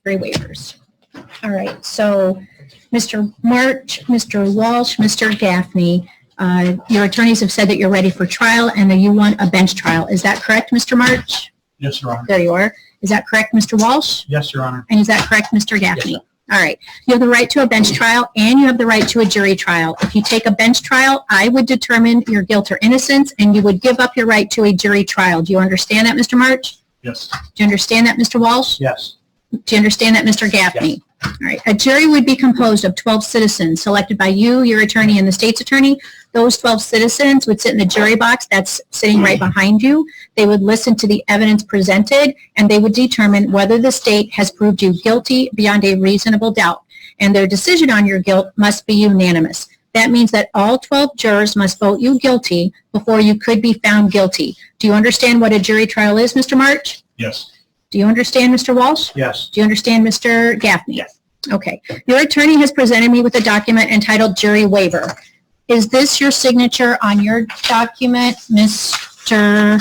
Jury waivers. All right, so Mr. March, Mr. Walsh, Mr. Gaffney, your attorneys have said that you're ready for trial and that you want a bench trial. Is that correct, Mr. March? Yes, Your Honor. There you are. Is that correct, Mr. Walsh? Yes, Your Honor. And is that correct, Mr. Gaffney? Yes, all right. You have the right to a bench trial and you have the right to a jury trial. If you take a bench trial, I would determine your guilt or innocence and you would give up your right to a jury trial. Do you understand that, Mr. March? Yes. Do you understand that, Mr. Walsh? Yes. Do you understand that, Mr. Gaffney? Yes. All right. A jury would be composed of 12 citizens selected by you, your attorney, and the state's attorney. Those 12 citizens would sit in the jury box that's sitting right behind you. They would listen to the evidence presented, and they would determine whether the state has proved you guilty beyond a reasonable doubt. And their decision on your guilt must be unanimous. That means that all 12 jurors must vote you guilty before you could be found guilty. Do you understand what a jury trial is, Mr. March? Yes. Do you understand, Mr. Walsh? Yes. Do you understand, Mr. Gaffney? Yes. Okay. Your attorney has presented me with a document entitled Jury Waiver. Is this your signature on your document, Mr.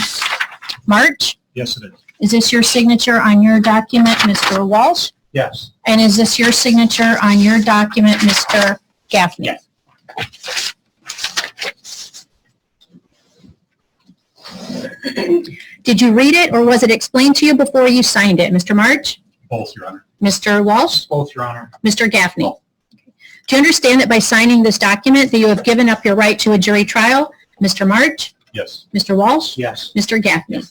March? Yes, it is. Is this your signature on your document, Mr. Walsh? Yes. And is this your signature on your document, Mr. Gaffney? Yes. Did you read it or was it explained to you before you signed it, Mr. March? Both, Your Honor. Mr. Walsh? Both, Your Honor. Mr. Gaffney? Do you understand that by signing this document that you have given up your right to a jury trial, Mr. March? Yes. Mr. Walsh? Yes. Mr. Gaffney?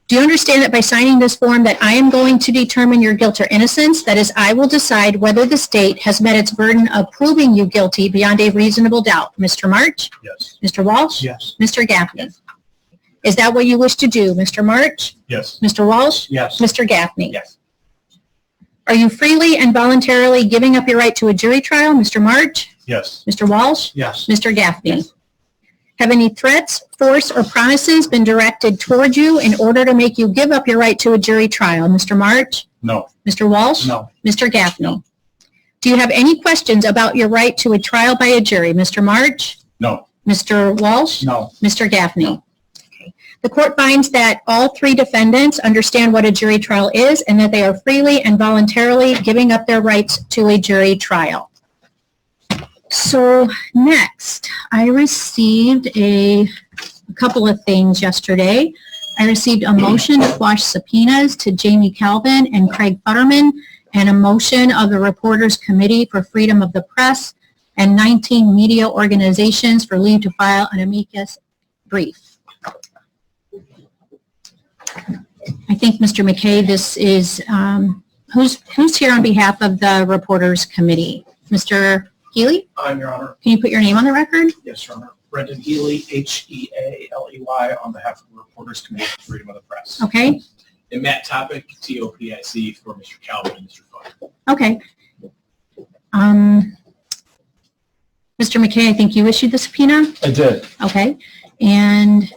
Do you understand that by signing this form that I am going to determine your guilt or innocence, that is, I will decide whether the state has met its burden of proving you guilty beyond a reasonable doubt? Mr. March? Yes. Mr. Walsh? Yes. Mr. Gaffney? Is that what you wish to do, Mr. March? Yes. Mr. Walsh? Yes. Mr. Gaffney? Yes. Are you freely and voluntarily giving up your right to a jury trial, Mr. March? Yes. Mr. Walsh? Yes. Mr. Gaffney? Yes. Have any threats, force, or promises been directed toward you in order to make you give up your right to a jury trial, Mr. March? No. Mr. Walsh? No. Mr. Gaffney? Do you have any questions about your right to a trial by a jury, Mr. March? No. Mr. Walsh? No. Mr. Gaffney? No. Okay. The court finds that all three defendants understand what a jury trial is and that they are freely and voluntarily giving up their rights to a jury trial. So next, I received a couple of things yesterday. I received a motion to quash subpoenas to Jamie Calvin and Craig Futterman, and a motion of the Reporters Committee for Freedom of the Press and 19 media organizations for leave to file an amicus brief. I think, Mr. McKay, this is, who's here on behalf of the Reporters Committee? Mr. Healy? I'm, Your Honor. Can you put your name on the record? Yes, Your Honor. Brendan Healy, H-E-A-L-E-Y, on behalf of the Reporters Committee for Freedom of the Press. Okay, And Matt Topic, T-O-P-I-C, for Mr. Calvin and Mr. Fudd. okay. Mr. McKay, I think you issued the subpoena? I did. Okay, and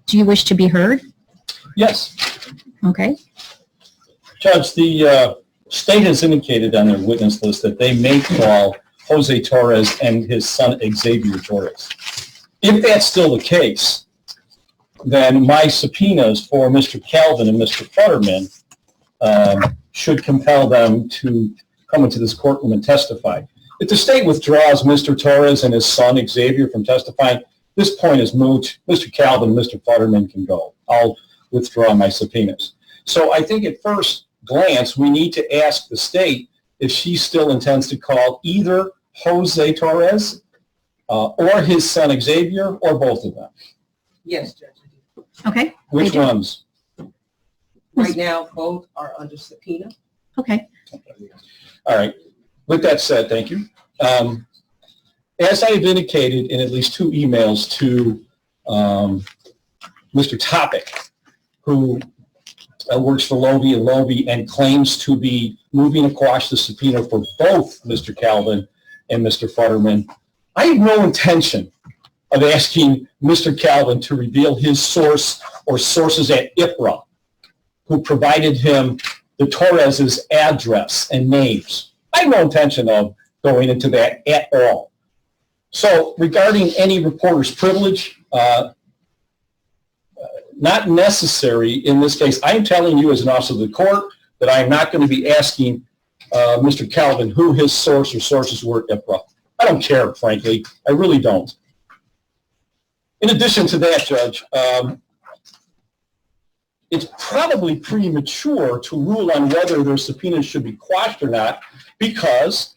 do you wish to be heard? Yes. Okay, Judge, the state has indicated on their witness list that they may call Jose Torres and his son Xavier Torres. If that's still the case, then my subpoenas for Mr. Calvin and Mr. Futterman should compel them to come into this courtroom and testify. If the state withdraws Mr. Torres and his son Xavier from testifying, this point is moot. Mr. Calvin and Mr. Futterman can go. I'll withdraw my subpoenas. So I think at first glance, we need to ask the state if she still intends to call either Jose Torres or his son Xavier, or both of them. Yes, Judge. okay. Which They do. ones? Right now, both are under subpoena. Okay, All right. With that said, thank you. As I have indicated in at least 2 emails to Mr. Topic, who works for Lovey and Lovey and claims to be moving to quash the subpoena for both Mr. Calvin and Mr. Futterman, I have no intention of asking Mr. Calvin to reveal his source or sources at IPRA who provided him the Torres' address and names. I have no intention of going into that at all. So regarding any reporter's privilege, not necessary in this case. I am telling you as an officer of the court that I'm not going to be asking Mr. Calvin who his source or sources were at IPRA. I don't care, frankly. I really don't. In addition to that, Judge, it's probably premature to rule on whether their subpoenas should be quashed or not, because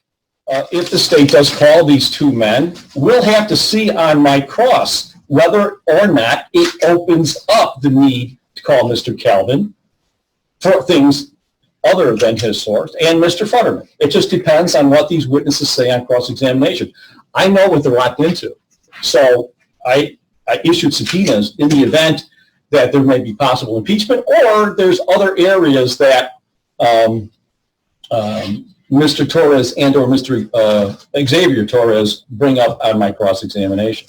if the state does call these two men, we'll have to see on my cross whether or not it opens up the need to call Mr. Calvin for things other than his source and Mr. Futterman. It just depends on what these witnesses say on cross-examination. I know what they're locked into. So I issued subpoenas in the event that there may be possible impeachment, or there's other areas that Mr. Torres and or Mr. Xavier Torres bring up on my cross-examination.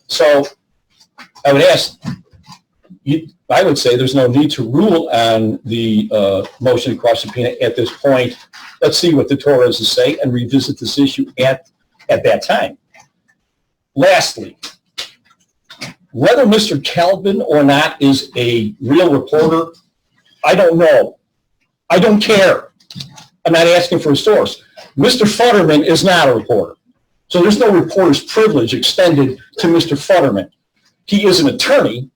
So I would ask, I would say there's no need to rule on the motion to quash subpoena at this point. Let's see what the Torres say and revisit this issue at that time. Lastly, whether Mr. Calvin or not is a real reporter, I don't know. I don't care. I'm not asking for a source. Mr. Futterman is not a reporter. So there's no reporter's privilege extended to Mr. Futterman. He is an attorney,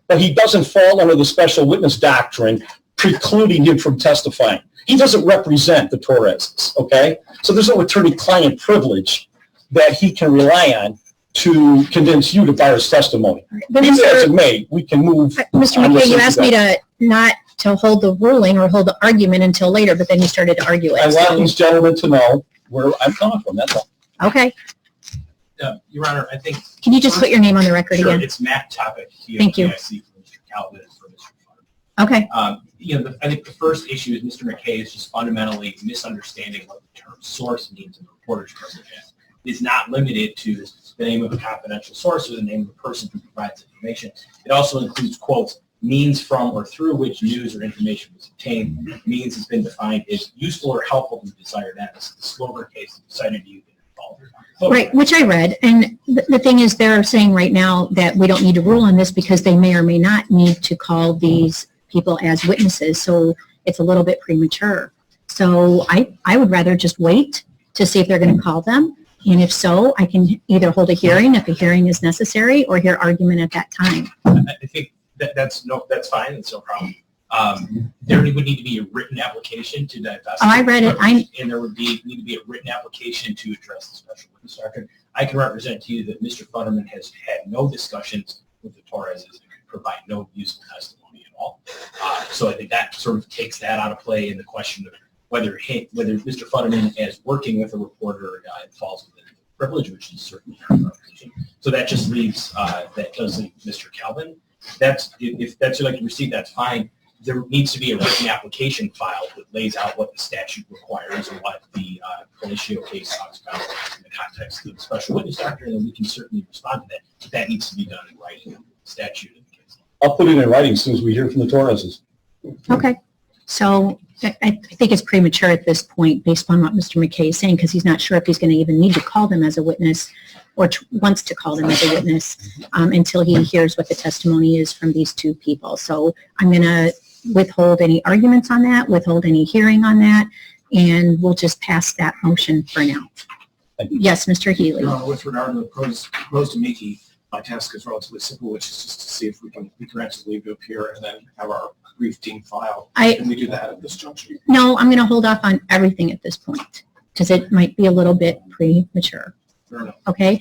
but he doesn't fall under the special witness doctrine precluding him from testifying. He doesn't represent the Torreses, okay? So there's no attorney-client privilege that he can rely on to convince you to bar his testimony. But As it may, we can move. Mr. McKay, you asked me to not to hold the ruling or hold the argument until later, but then you started to argue it. I want these gentlemen to know where I'm coming from, that's all. Okay. Your Honor, I think. Can you just put your name on the record Sure, again? it's Matt Topic. Thank you. For Mr. Calvin and for Mr. Futterman. Okay. I think the first issue is Mr. McKay is just fundamentally misunderstanding what the term source means in the reporter's privilege. It is not limited to the name of a confidential source or the name of the person who provides information. It also includes, quotes, means from or through which news or information was obtained. Means has been defined as useful or helpful to the desired end. This is the Slover case decided to use it. Right, which I read. And the thing is, they're saying right now that we don't need to rule on this because they may or may not need to call these people as witnesses. So it's a little bit premature. So I would rather just wait to see if they're going to call them. And if so, I can either hold a hearing if a hearing is necessary or hear argument at that time. I think that's fine. It's no problem. There would need to be a written application to divest. Oh, I read it. And there would need to be a written application to address the special witness doctrine. I can represent to you that Mr. Futterman has had no discussions with the Torreses and could provide no useful testimony at all. So I think that sort of takes that out of play in the question of whether Mr. Futterman, as working with a reporter, falls within the privilege, which is certainly our position. So that just leaves that does leave Mr. Calvin. If that's your like to receive, that's fine. There needs to be a written application filed that lays out what the statute requires and what the Colatio case talks about in the context of the special witness doctrine, and we can certainly respond to that. But that needs to be done in writing in the statute in the case. I'll put it in writing as soon as we hear from the Torreses. Okay. So I think it's premature at this point based on what Mr. McKay is saying because he's not sure if he's going to even need to call them as a witness or wants to call them as a witness until he hears what the testimony is from these two people. So I'm going to withhold any arguments on that, withhold any hearing on that, and we'll just pass that motion for now. Yes, Mr. Healy. Your Honor, with regard to the proposed amici, my task is relatively simple, which is just to see if we can actually leave to appear and then have our brief team file. Can we do that at this juncture? No, I'm going to hold off on everything at this point because it might be a little bit premature. Fair enough. Okay.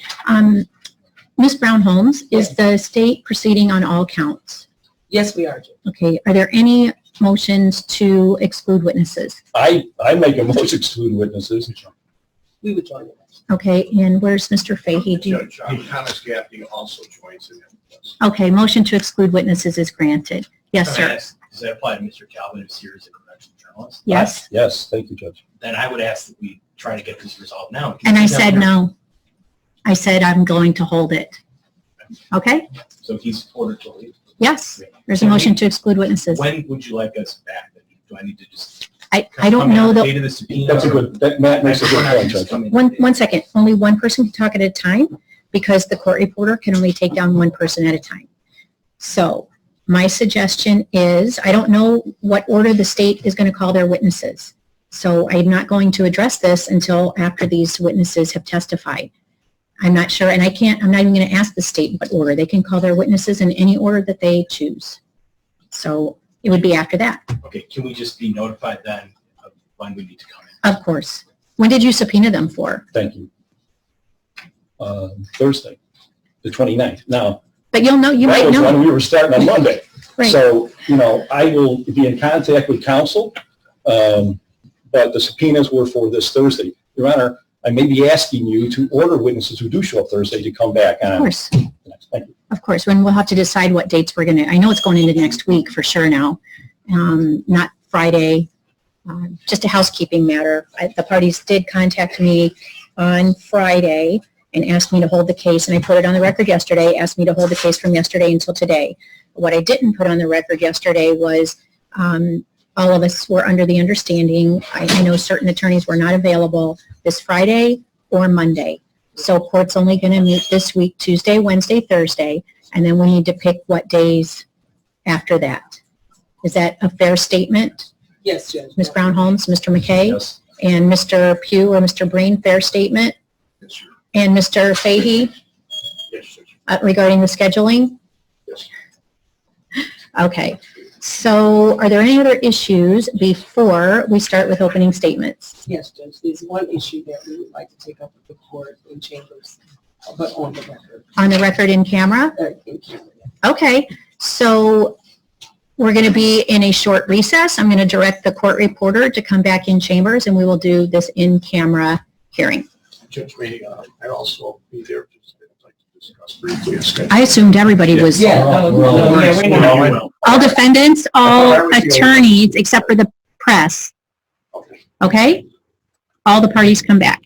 Ms. Brown-Holmes, is the state proceeding on all counts? Yes, we are, Jim. Okay. Are there any motions to exclude witnesses? I make a motion to exclude witnesses. We would join you. Okay. And where's Mr. Fahey? Judge Thomas Gaffney also joins in. Okay. Motion to exclude witnesses is granted. Yes, sir. Does that apply to Mr. Calvin, who's here as a correctional journalist? Yes. Yes, thank you, Judge. Then I would ask that we try to get this resolved now. And I said no. I said I'm going to hold it. Okay? So he's ordered to leave. Yes. There's a motion to exclude witnesses. When would you like us back? Do I need to just? I don't know the that. date of the subpoena? That's a good, Matt makes a good point, Judge. One second. Only one person can talk at a time because the court reporter can only take down one person at a time. So my suggestion is, I don't know what order the state is going to call their witnesses. So I'm not going to address this until after these witnesses have testified. I'm not sure, and I'm not even going to ask the state what order. They can call their witnesses in any order that they choose. So it would be after that. Okay, can we just be notified then of when we need to come in? Of course. When did you subpoena them for? Thank you. Thursday, the 29th. Now, But you'll know, you that might was when know. we were starting on Monday. Right. So, I will be in contact with counsel, but the subpoenas were for this Thursday. Your Honor, I may be asking you to order witnesses who do show up Thursday to come back on. Of course. Thank you. Of course, when we'll have to decide what dates we're going to, I know it's going into next week for sure now, not Friday, just a housekeeping matter. The parties did contact me on Friday and asked me to hold the case, and I put it on the record yesterday, asked me to hold the case from yesterday until today. What I didn't put on the record yesterday was all of us were under the understanding, I know certain attorneys were not available this Friday or Monday. So court's only going to meet this week, Tuesday, Wednesday, Thursday, and then we need to pick what days after that. Is that a fair statement? Yes, Judge. Ms. Brown-Holmes, Mr. McKay? Yes. And Mr. Pugh or Mr. Breen, fair statement? Yes, sir. And Mr. Fahey Yes, sir. regarding the scheduling? Yes. Okay. So are there any other issues before we start with opening statements? Yes, Judge. There's one issue that we would like to take up with the court in chambers, but on the record. On the record in camera? In camera. Okay. So we're going to be in a short recess. I'm going to direct the court reporter to come back in chambers, and we will do this in-camera hearing. Judge, may I also be there? Just I'd like to discuss briefly a schedule. I assumed everybody was, Yeah, we know. all defendants, all attorneys, except for the press. Okay. Okay? All the parties come back.